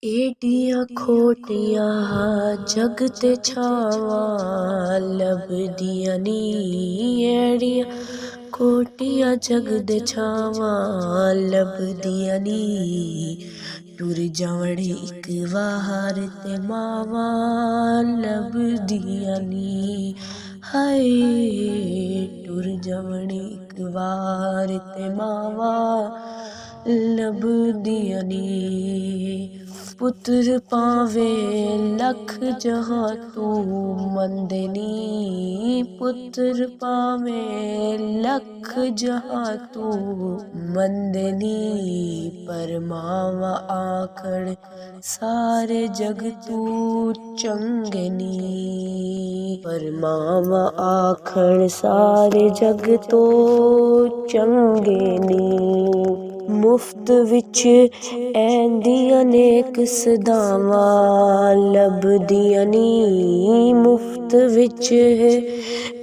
एडियां खोटियां जग ते छावां लभदियां नी। एडियां खोटियां जग दे छावां लभदियां नी। टुर जावण इक वार ते मावां लभदियां नी। हाय टुर जावण इक वार ते मावां लभदियां नी। पुत्र पावे लख जहां तू मंदे नी। पुत्र पावे लख जहां तू मंदे नी। पर मावां आखण सारे जग तू चंगे नी। पर मावां आखण सारे जग तो चंगे नी। मुफ्त विच ऐंदियां नेक सदावां लभदियां नी। मुफ्त विच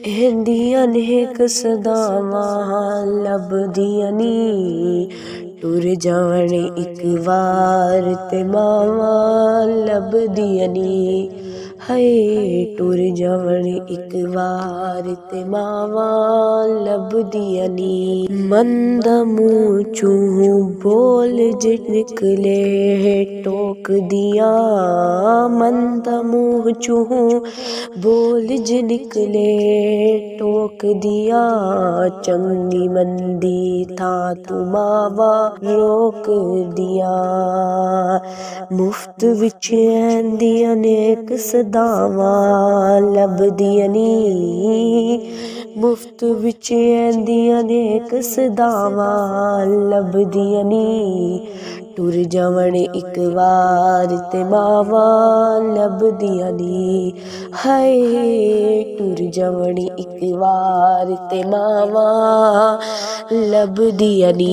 ऐंदियां नेक सदावां लभदियां नी। टुर जावण इक वार ते मावां लभदियां नी। हाय टुर जावण इक वार ते मावां लभदियां नी। मंदा मूंह चों बोल जे निकले टोक दियां। मंदा मूंह चों बोल जे निकले टोक दियां। चंगी मंदी थां तू मावां रोक दियां। मुफ्त विच ऐंदियां नेक सदावां लभदियां नी। मुफ्त विच ऐंदियां नेक सदावां लभदियां नी। टुर जावण इक वार ते मावां लभदियां नी। हाय टुर जावण इक वार ते मावां लभदियां नी।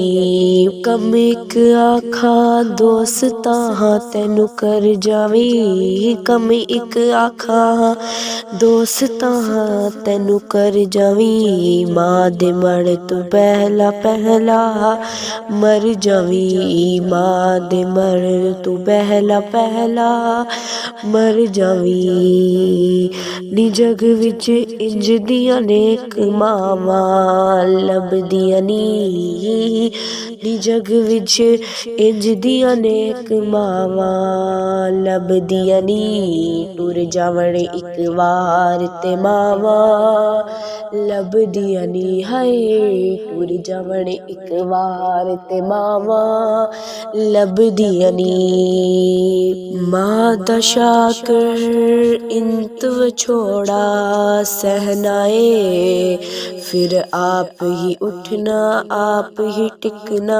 कम इक आखां दोस्तां तैनू कर जावी। कम इक आखां दोस्तां तैनू कर जावी। मां दे मड़ तू पहला पहला मर जावी। मां दे मड़ तू पहला पहला मर जावी। नी जग विच इंज दियां नेक मावां लभदियां नी। नी जग विच इंज दियां नेक मावां लभदियां नी। टुर जावण इक वार ते मावां लभदियां नी। हाय टुर जावण इक वार ते मावां लभदियां नी। मां दा शाकर इंत विछोड़ा सहना ए। फिर आप ही उठना आप ही टिकना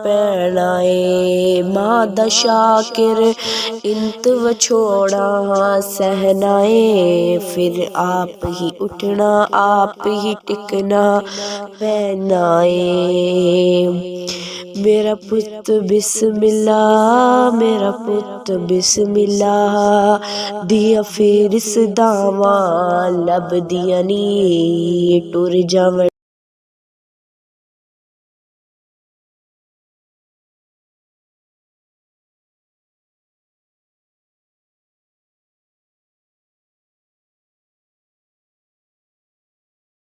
पैना ए। मां दा शाकिर इंत विछोड़ा सहना ए। फिर आप ही उठना आप ही टिकना पैना ए। मेरा पुत्त बिस्मिल्ला मेरा पुत्त बिस्मिल्ला दियां फिर सदावां लभदियां नी। टुर जावण